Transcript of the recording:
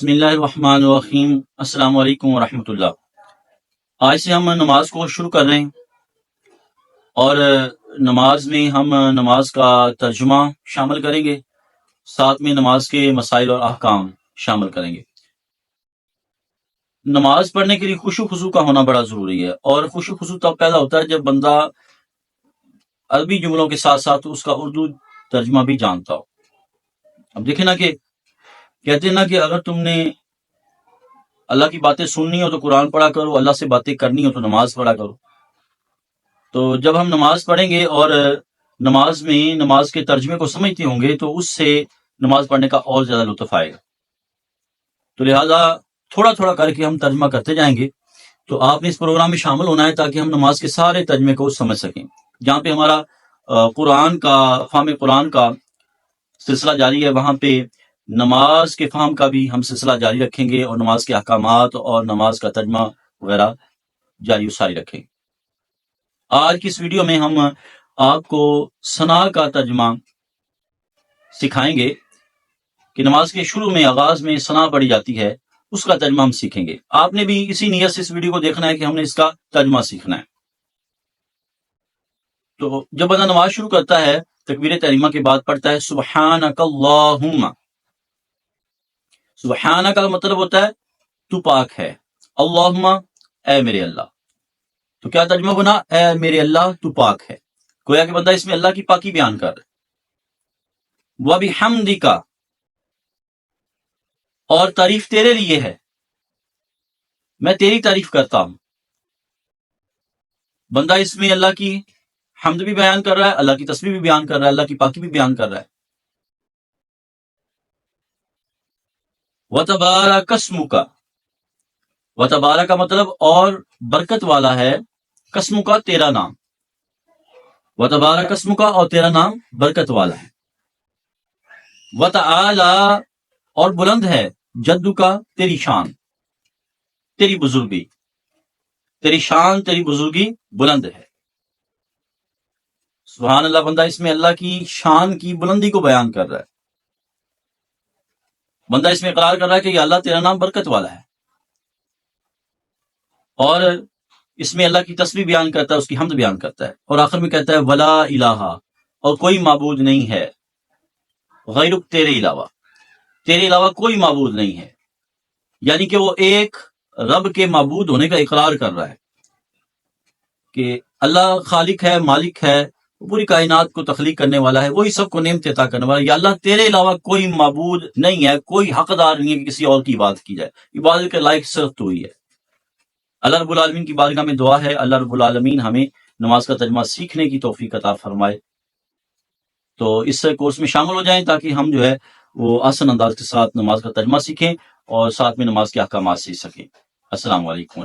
بسم اللہ الرحمن الرحیم۔ السلام علیکم ورحمۃ اللہ۔ آج سے ہم نماز کو شروع کر رہے ہیں اور نماز میں ہم نماز کا ترجمہ شامل کریں گے، ساتھ میں نماز کے مسائل اور احکام شامل کریں گے۔ نماز پڑھنے کے لیے خشوع خضوع کا ہونا بڑا ضروری ہے، اور خشوع خضوع تب پیدا ہوتا ہے جب بندہ عربی جملوں کے ساتھ ساتھ اس کا اردو ترجمہ بھی جانتا ہو۔ اب دیکھیں نا کہ کہتے ہیں نا کہ اگر تم نے اللہ کی باتیں سننی ہو تو قرآن پڑھا کرو، اللہ سے باتیں کرنی ہو تو نماز پڑھا کرو۔ تو جب ہم نماز پڑھیں گے اور نماز میں نماز کے ترجمے کو سمجھتے ہوں گے تو اس سے نماز پڑھنے کا اور زیادہ لطف آئے گا۔ تو لہٰذا تھوڑا تھوڑا کر کے ہم ترجمہ کرتے جائیں گے۔ تو آپ نے اس پروگرام میں شامل ہونا ہے تاکہ ہم نماز کے سارے ترجمے کو سمجھ سکیں۔ جہاں پہ ہمارا فہم قرآن کا سلسلہ جاری ہے، وہاں پہ نماز کے فہم کا بھی ہم سلسلہ جاری رکھیں گے، اور نماز کے احکامات اور نماز کا ترجمہ وغیرہ جاری و ساری رکھیں گے۔ آج کی اس ویڈیو میں ہم آپ کو ثنا کا ترجمہ سکھائیں گے کہ نماز کے شروع میں آغاز میں ثنا پڑھی جاتی ہے، اس کا ترجمہ ہم سیکھیں گے۔ آپ نے بھی اسی نیت سے اس ویڈیو کو دیکھنا ہے کہ ہم نے اس کا ترجمہ سیکھنا ہے۔ تو جب بندہ نماز شروع کرتا ہے تکبیر تحریمہ کے بعد پڑھتا ہے سبحانک اللہم۔ سبحانک کا مطلب ہوتا ہے تو پاک ہے، اللہم اے میرے اللہ۔ تو کیا ترجمہ بنا؟ اے میرے اللہ تو پاک ہے۔ گویا کہ بندہ اس میں اللہ کی پاکی بیان کر رہا ہے۔ وَبِحَمْدِکَ، اور تعریف تیرے لیے ہے، میں تیری تعریف کرتا ہوں۔ بندہ اس میں اللہ کی حمد بھی بیان کر رہا ہے، اللہ کی تسبیح بھی بیان کر رہا ہے، اللہ کی پاکی بھی بیان کر رہا ہے۔ وَتَبَارَكَ اسْمُكَ، وَتَبَارَكَ کا مطلب اور برکت والا ہے، قسم کا تیرا نام، وَتَبَارَكَ اسْمُكَ اور تیرا نام برکت والا ہے۔ وَتَعَالَى اور بلند ہے، جدو کا تیری شان، تیری بزرگی، تیری شان تیری بزرگی بلند ہے۔ سبحان اللہ، بندہ اس میں اللہ کی شان کی بلندی کو بیان کر رہا ہے۔ بندہ اس میں اقرار کر رہا ہے کہ یا اللہ تیرا نام برکت والا ہے، اور اس میں اللہ کی تسبیح بیان کرتا ہے، اس کی حمد بیان کرتا ہے، اور آخر میں کہتا ہے ولا الہ، اور کوئی معبود نہیں ہے غیرک، تیرے علاوہ، تیرے علاوہ کوئی معبود نہیں ہے۔ یعنی کہ وہ ایک رب کے معبود ہونے کا اقرار کر رہا ہے کہ اللہ خالق ہے، مالک ہے، وہ پوری کائنات کو تخلیق کرنے والا ہے، وہی سب کو نعمت عطا کرنے والا ہے۔ یا اللہ تیرے علاوہ کوئی معبود نہیں ہے، کوئی حقدار نہیں ہے کہ کسی اور کی عبادت کی جائے، عبادت کے لائق صرف تو ہی ہے۔ اللہ رب العالمین کی بارگاہ میں دعا ہے اللہ رب العالمین ہمیں نماز کا ترجمہ سیکھنے کی توفیق عطا فرمائے۔ تو اس کورس میں شامل ہو جائیں تاکہ ہم جو ہے وہ آسان انداز کے ساتھ نماز کا ترجمہ سیکھیں اور ساتھ میں نماز کے احکامات سیکھ سکیں۔ السلام علیکم۔